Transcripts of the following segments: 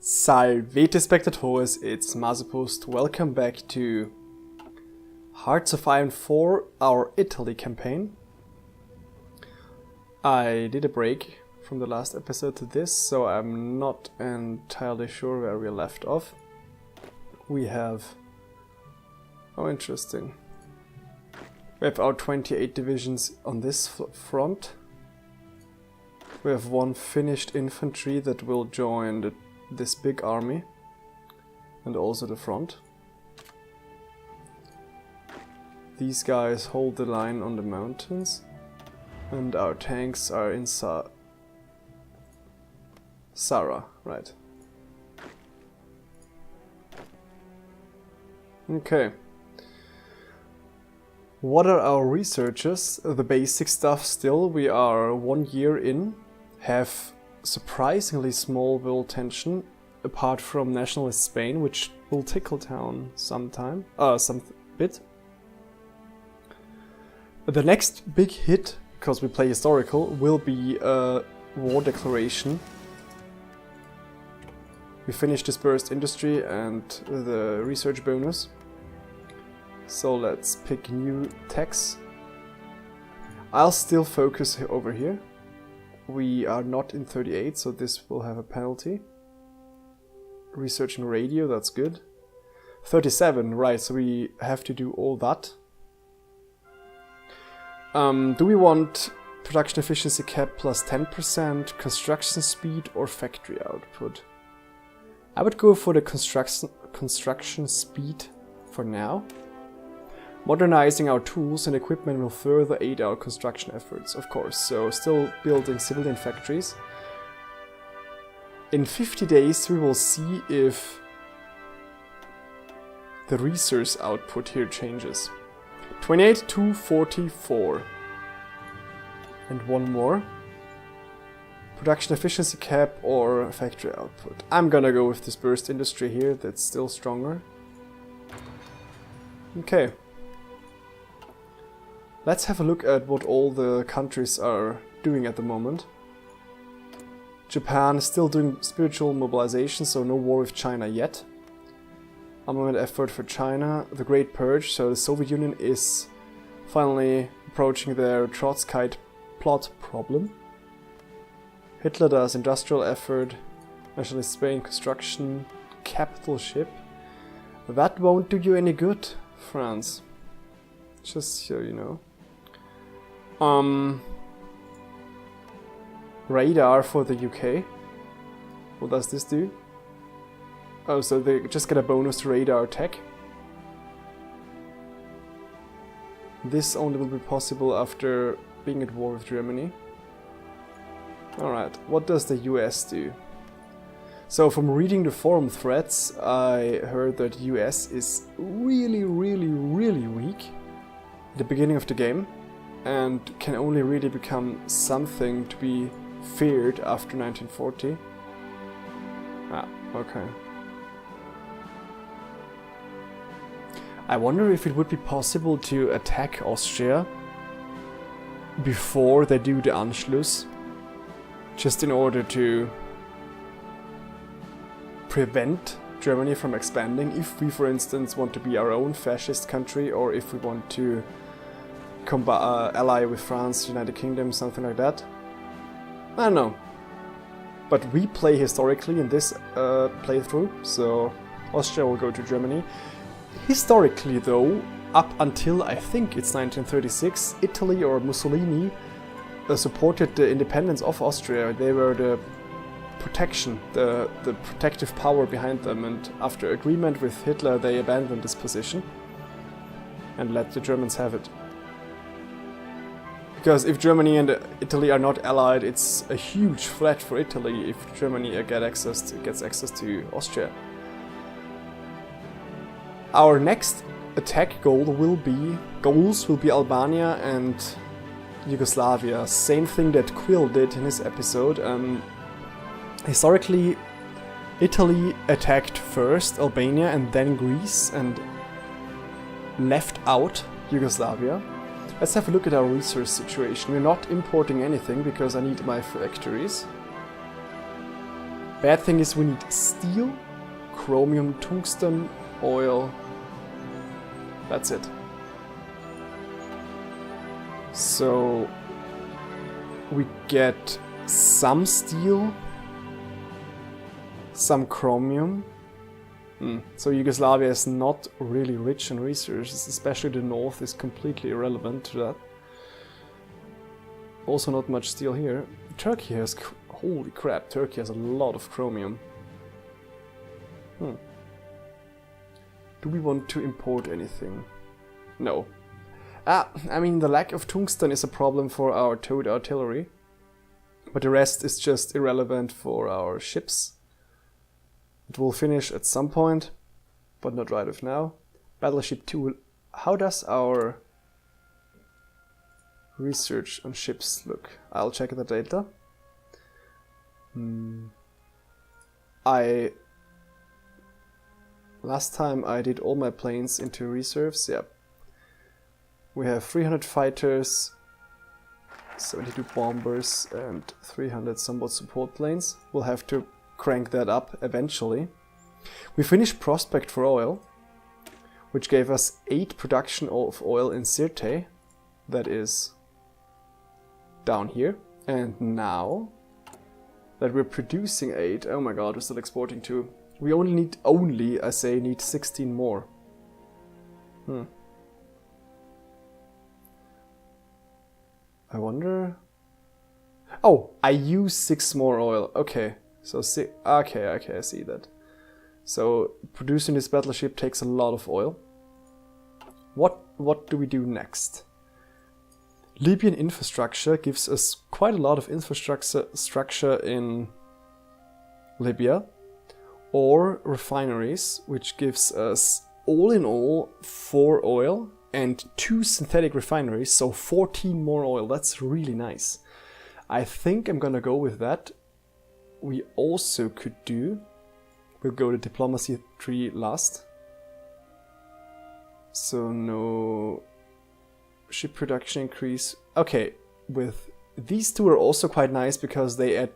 Salvete Spectatores, it's Masopust. Welcome back to Hearts of Iron 4, our Italy campaign. I did a break from the last episode to this, so I'm not entirely sure where we left off. We have... oh, interesting. We have our 28 divisions on this front. We have one finished infantry that will join this big army, and also the front. These guys hold the line on the mountains, and our tanks are in Sara, right. Okay. What are our researches? The basic stuff still. We are 1 year in, have surprisingly small world tension, apart from nationalist Spain, which will tickle down some bit. The next big hit, because we play historical, will be a war declaration. We finished dispersed industry and the research bonus. So let's pick new techs. I'll still focus over here. We are not in 38, so this will have a penalty. Researching radio, that's good. 37, right, so we have to do all that. Do we want production efficiency cap plus 10%, construction speed, or factory output? I would go for the construction speed for now. Modernizing our tools and equipment will further aid our construction efforts, of course, so still building civilian factories. In 50 days we will see if the resource output here changes. 28 to 44. And one more. Production efficiency cap or factory output. I'm gonna go with dispersed industry here, that's still stronger. Okay. Let's have a look at what all the countries are doing at the moment. Japan is still doing spiritual mobilization, so no war with China yet. Armament effort for China. The Great Purge, so the Soviet Union is finally approaching their Trotskyite plot problem. Hitler does industrial effort. Nationalist Spain construction. Capital ship. That won't do you any good, France. Just so you know. Radar for the UK. What does this do? Oh, so they just get a bonus to radar tech. This only will be possible after being at war with Germany. Alright, what does the US do? So from reading the forum threads, I heard that US is really weak at the beginning of the game, and can only really become something to be feared after 1940. Ah, okay. I wonder if it would be possible to attack Austria before they do the Anschluss, just in order to prevent Germany from expanding, if we, for instance, want to be our own fascist country, or if we want to ally with France, United Kingdom, something like that. I don't know. But we play historically in this playthrough, so Austria will go to Germany. Historically though, up until I think it's 1936, Italy or Mussolini supported the independence of Austria. They were the protection, the protective power behind them, and after agreement with Hitler they abandoned this position and let the Germans have it. Because if Germany and Italy are not allied, it's a huge threat for Italy if Germany gets access to Austria. Our next attack goals will be Albania and Yugoslavia. Same thing that Quill did in his episode. Historically, Italy attacked first Albania and then Greece and left out Yugoslavia. Let's have a look at our resource situation. We're not importing anything because I need my factories. Bad thing is we need steel, chromium, tungsten, oil. That's it. So we get some steel, some chromium. So Yugoslavia is not really rich in resources, especially the north is completely irrelevant to that. Also not much steel here. Turkey has, holy crap, Turkey has a lot of chromium. Do we want to import anything? No. I mean, the lack of tungsten is a problem for our towed artillery, but the rest is just irrelevant for our ships. It will finish at some point, but not right of now. Battleship 2, how does our research on ships look? I'll check the data. Last time I did all my planes into reserves, yeah. We have 300 fighters, 72 bombers and 300 somewhat support planes. We'll have to crank that up eventually. We finished Prospect for Oil, which gave us 8 production of oil in Sirte. That is down here. And now that we're producing 8, oh my god, we're still exporting 2. We only need, I say, need 16 more. I wonder... Oh, I use 6 more oil. Okay, so okay, I see that. So producing this battleship takes a lot of oil. What do we do next? Libyan infrastructure gives us quite a lot of infrastructure in Libya, or refineries, which gives us all in all 4 oil and 2 synthetic refineries, so 14 more oil. That's really nice. I think I'm gonna go with that. We also could do, we'll go to diplomacy 3 last. So no ship production increase. Okay, with these 2 are also quite nice because they add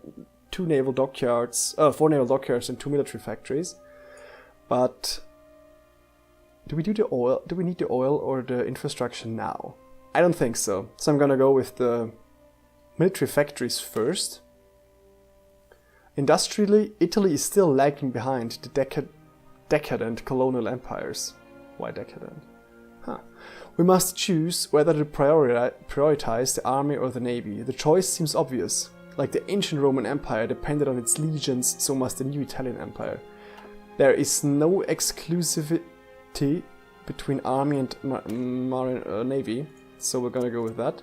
4 naval dockyards and 2 military factories. But do we do the oil? Do we need the oil or the infrastructure now? I don't think so. So I'm gonna go with the military factories first. Industrially, Italy is still lagging behind the decadent colonial empires. Why decadent? We must choose whether to prioritize the army or the navy. The choice seems obvious. Like the ancient Roman Empire depended on its legions, so must the new Italian Empire. There is no exclusivity between army and navy, so we're gonna go with that.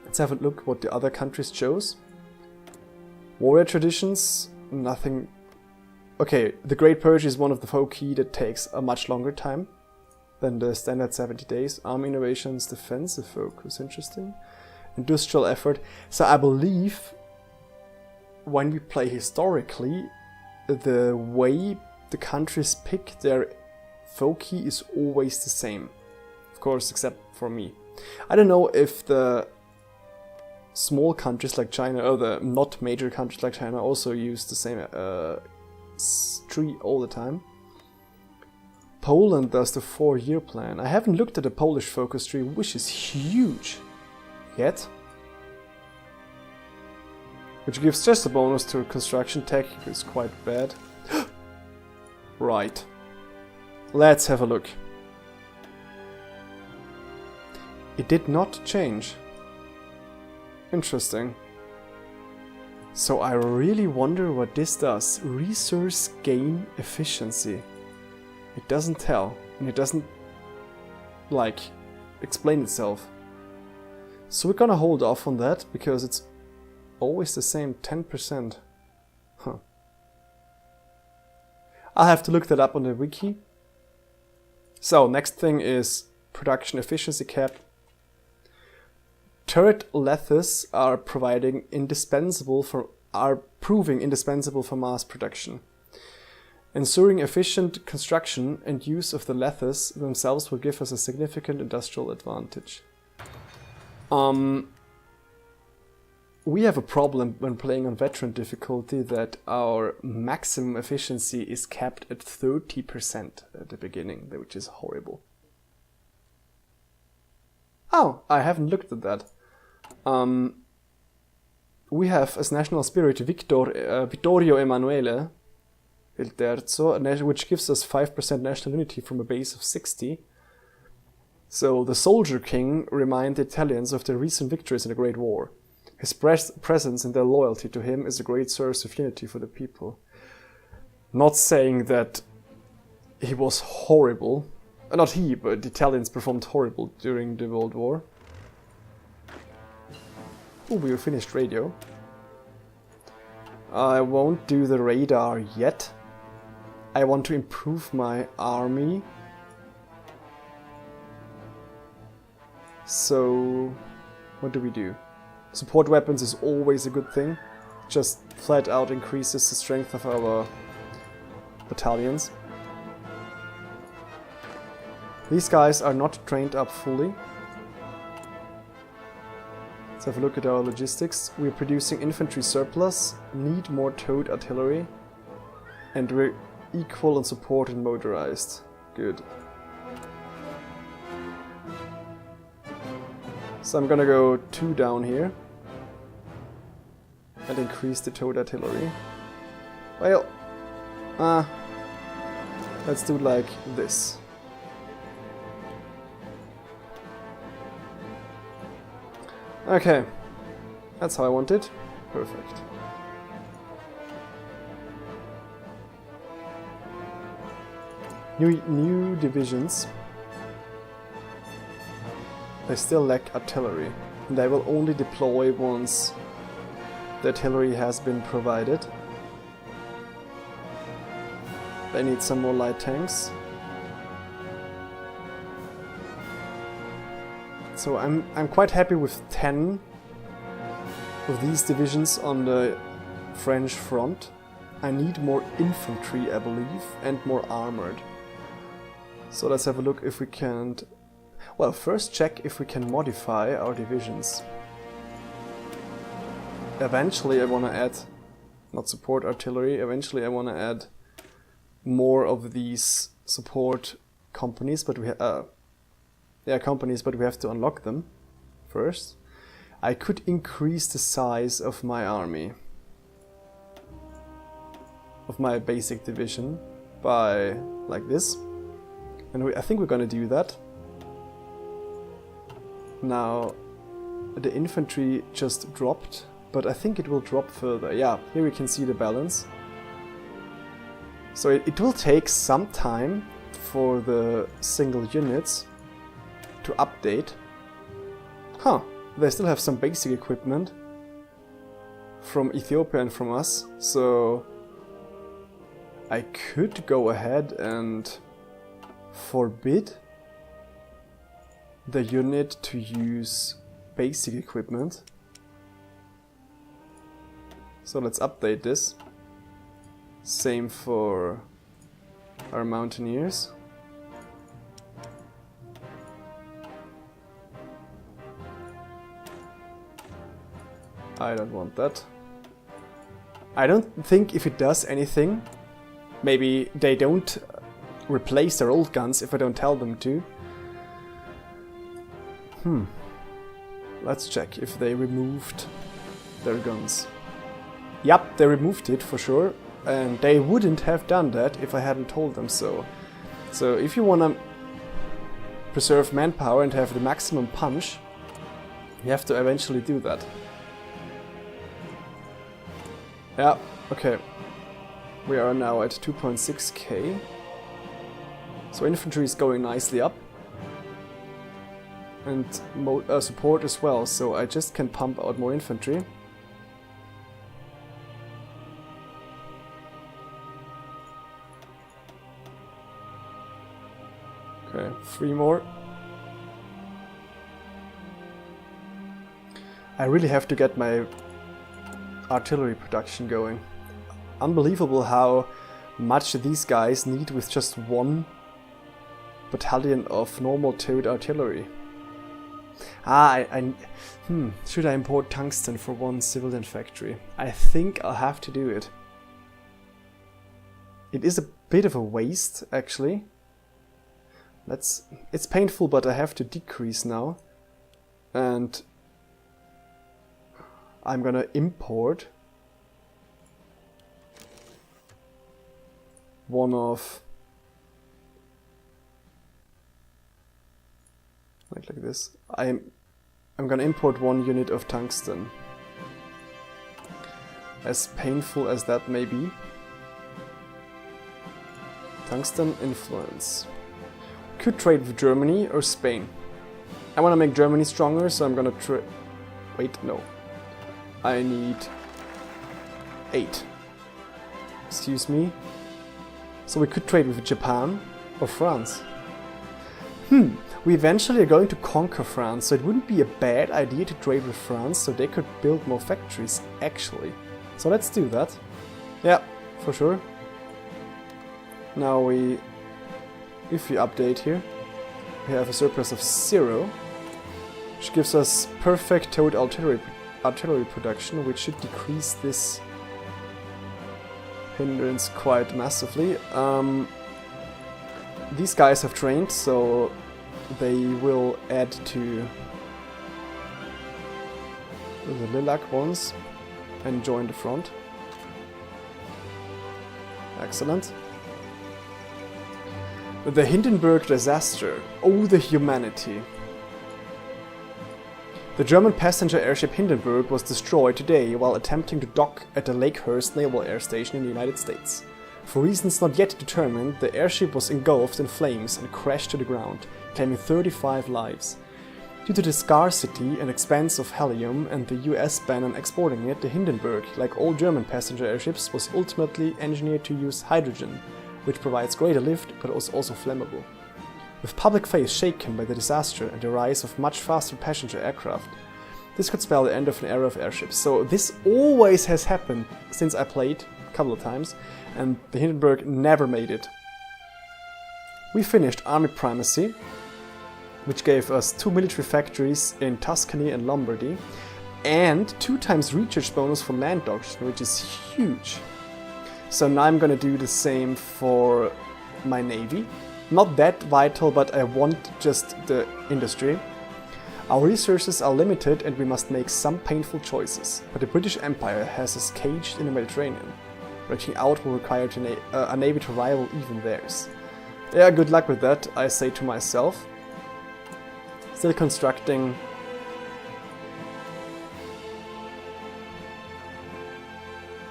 Let's have a look what the other countries chose. Warrior traditions, nothing. Okay, the Great Purge is one of the foci that takes a much longer time than the standard 70 days. Army innovations, defensive focus, interesting. Industrial effort. So I believe when we play historically, the way the countries pick their foci is always the same. Of course, except for me. I don't know if the small countries like China, or the not major countries like China, also use the same tree all the time. Poland does the 4-year plan. I haven't looked at the Polish focus tree, which is huge. Yet. Which gives just a bonus to construction tech, it's quite bad. Right. Let's have a look. It did not change. Interesting. So I really wonder what this does. Resource gain efficiency. It doesn't tell, and it doesn't, like, explain itself. So we're gonna hold off on that, because it's always the same 10%. Huh. I'll have to look that up on the wiki. So, next thing is production efficiency cap. Turret lathes are proving indispensable for mass production. Ensuring efficient construction and use of the lathes themselves will give us a significant industrial advantage. we have a problem when playing on veteran difficulty that our maximum efficiency is capped at 30% at the beginning, which is horrible. Oh, I haven't looked at that. We have as national spirit Vittorio Emanuele il Terzo, which gives us 5% national unity from a base of 60. So the Soldier King reminds the Italians of their recent victories in the Great War. His presence and their loyalty to him is a great source of unity for the people. Not saying that he was horrible. Not he, but the Italians performed horrible during the World War. Oh, we finished radio. I won't do the radar yet. I want to improve my army. So, what do we do? Support weapons is always a good thing. Just flat out increases the strength of our battalions. These guys are not trained up fully. Let's have a look at our logistics. We're producing infantry surplus, need more towed artillery, and we're equal on support and motorized. Good. So I'm gonna go 2 down here and increase the towed artillery. Well, let's do like this. Okay, that's how I want it. Perfect. New divisions. They still lack artillery, and they will only deploy once the artillery has been provided. They need some more light tanks. So I'm quite happy with 10 of these divisions on the French front. I need more infantry, I believe, and more armored. So let's have a look if we can... Well, first check if we can modify our divisions. Eventually I want to add, not support artillery, eventually I want to add more of these support companies, but we have to unlock them first. I could increase the size of my army, of my basic division, by like this. And I think we're gonna do that. Now, the infantry just dropped, but I think it will drop further. Yeah, here we can see the balance. So it will take some time for the single units to update. Huh, they still have some basic equipment from Ethiopia and from us, so I could go ahead and forbid the unit to use basic equipment. So let's update this. Same for our mountaineers. I don't want that. I don't think if it does anything. Maybe they don't replace their old guns if I don't tell them to. Let's check if they removed their guns. Yep, they removed it for sure. And they wouldn't have done that if I hadn't told them so. So if you want to preserve manpower and have the maximum punch, you have to eventually do that. Yeah, okay. We are now at 2.6k. So infantry is going nicely up. And support as well, so I just can pump out more infantry. Okay, 3 more. I really have to get my artillery production going. Unbelievable how much these guys need with just 1 battalion of normal towed artillery. Should I import tungsten for one civilian factory? I think I'll have to do it. It is a bit of a waste, actually. It's painful, but I have to decrease now. And I'm gonna import one of like this. I'm gonna import 1 unit of tungsten. As painful as that may be. Tungsten influence. Could trade with Germany or Spain. I want to make Germany stronger, so I'm gonna wait, no. I need 8. Excuse me. So we could trade with Japan or France. We eventually are going to conquer France, so it wouldn't be a bad idea to trade with France, so they could build more factories, actually. So let's do that. Yeah, for sure. Now if we update here, we have a surplus of 0, which gives us perfect towed artillery production, which should decrease this hindrance quite massively. These guys have trained, so they will add to the lilac ones and join the front. Excellent. The Hindenburg disaster. Oh, the humanity. The German passenger airship Hindenburg was destroyed today while attempting to dock at the Lakehurst Naval Air Station in the United States. For reasons not yet determined, the airship was engulfed in flames and crashed to the ground, claiming 35 lives. Due to the scarcity and expense of helium and the US ban on exporting it, the Hindenburg, like all German passenger airships, was ultimately engineered to use hydrogen, which provides greater lift but was also flammable. With public faith shaken by the disaster and the rise of much faster passenger aircraft, this could spell the end of an era of airships. So this always has happened since I played a couple of times, and the Hindenburg never made it. We finished army primacy, which gave us 2 military factories in Tuscany and Lombardy, and 2 times research bonus from land doctrine, which is huge. So now I'm gonna do the same for my navy. Not that vital, but I want just the industry. Our resources are limited and we must make some painful choices, but the British Empire has us caged in the Mediterranean. Breaking out will require a navy to rival even theirs. Yeah, good luck with that, I say to myself. Still constructing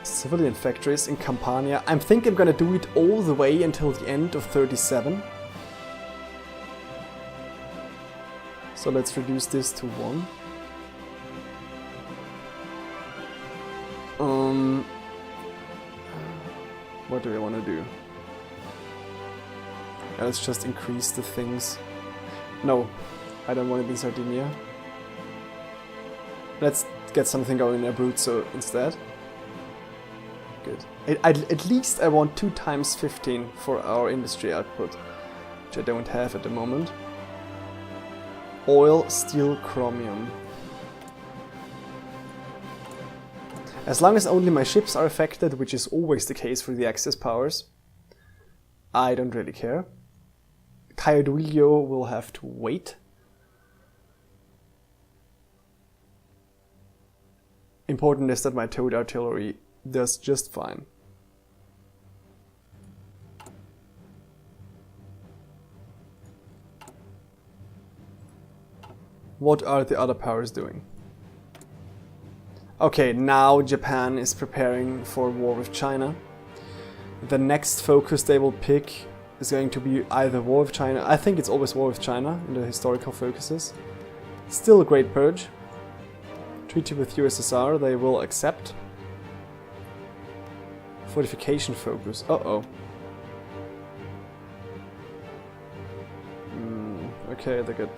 civilian factories in Campania. I think I'm gonna do it all the way until the end of 37. So let's reduce this to 1. What do I want to do? Yeah, let's just increase the things. No, I don't want it in Sardinia. Let's get something going in Abruzzo instead. Good. At least I want 2 times 15 for our industry output, which I don't have at the moment. Oil, steel, chromium. As long as only my ships are affected, which is always the case for the Axis powers, I don't really care. Caio Duilio will have to wait. Important is that my towed artillery does just fine. What are the other powers doing? Okay, now Japan is preparing for war with China. The next focus they will pick is going to be either war with China. I think it's always war with China in the historical focuses. Still a great purge. Treaty with USSR they will accept. Fortification focus. Uh-oh. Okay, they're good.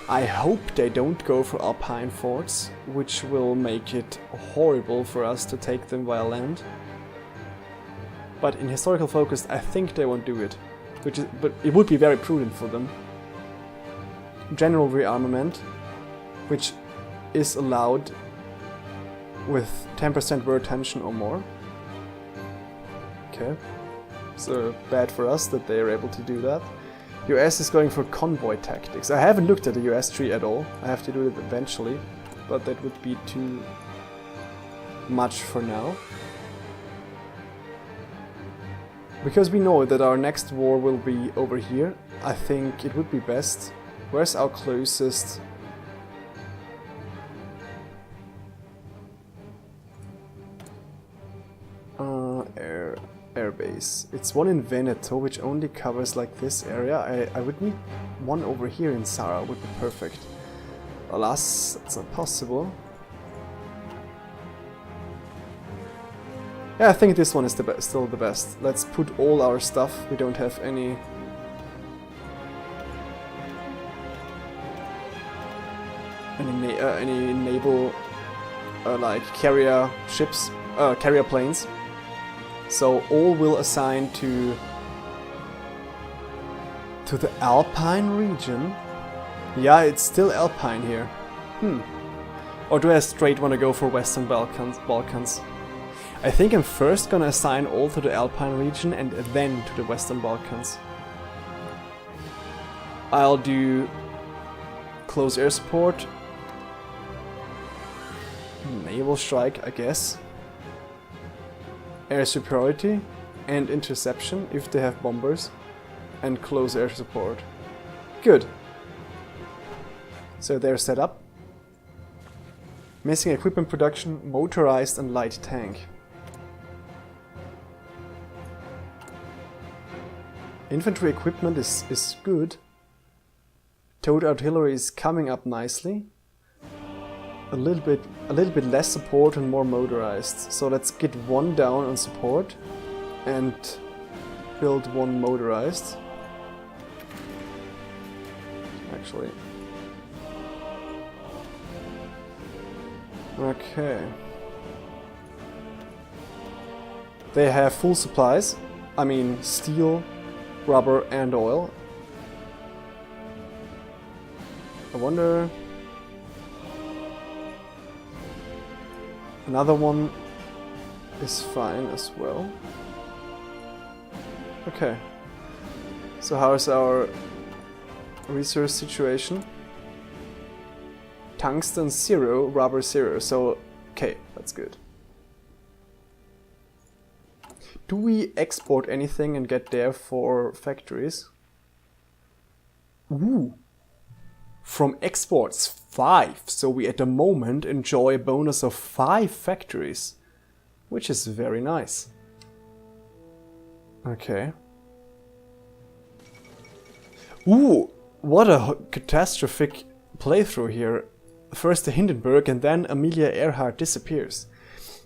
I hope they don't go for Alpine forts, which will make it horrible for us to take them via land. But in historical focus, I think they won't do it. But it would be very prudent for them. General rearmament. which is allowed with 10% wear tension or more. Okay, so bad for us that they are able to do that. US is going for convoy tactics. I haven't looked at the US tree at all. I have to do it eventually, but that would be too much for now. Because we know that our next war will be over here, I think it would be best. Where's our closest? Airbase. It's one in Veneto, which only covers like this area. I would need one over here in Zara, would be perfect. Alas, that's not possible. Yeah, I think this one is still the best. Let's put all our stuff. We don't have any naval like carrier ships, carrier planes. So all will assign to the Alpine region. Yeah, it's still Alpine here. Or do I straight want to go for Western Balkans? I think I'm first gonna assign all to the Alpine region and then to the Western Balkans. I'll do close air support, naval strike, I guess, air superiority and interception if they have bombers, and close air support. Good. So they're set up. Missing equipment production, motorized and light tank. Infantry equipment is good. Towed artillery is coming up nicely. A little bit less support and more motorized. So let's get one down on support and build one motorized. Actually. Okay. They have full supplies. I mean steel, rubber and oil. I wonder... Another one is fine as well. Okay. So how is our resource situation? Tungsten 0, rubber 0. So, okay, that's good. Do we export anything and get there for factories? Ooh. From exports 5, so we at the moment enjoy a bonus of 5 factories, which is very nice. Okay. Ooh, what a catastrophic playthrough here. First the Hindenburg and then Amelia Earhart disappears.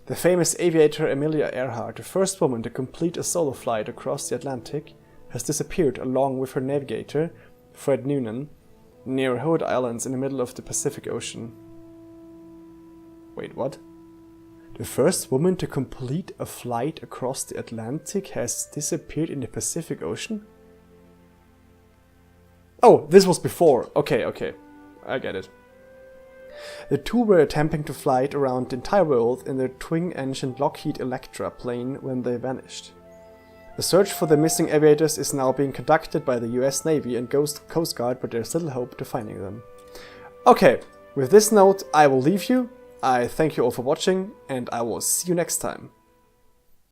The famous aviator Amelia Earhart, the first woman to complete a solo flight across the Atlantic, has disappeared along with her navigator, Fred Noonan, near Hood Islands in the middle of the Pacific Ocean. Wait, what? The first woman to complete a flight across the Atlantic has disappeared in the Pacific Ocean? Oh, this was before. Okay, I get it. The two were attempting to fly around the entire world in their twin-engined Lockheed Electra plane when they vanished. The search for the missing aviators is now being conducted by the US Navy and Coast Guard, but there's little hope to finding them. Okay, with this note I will leave you. I thank you all for watching and I will see you next time.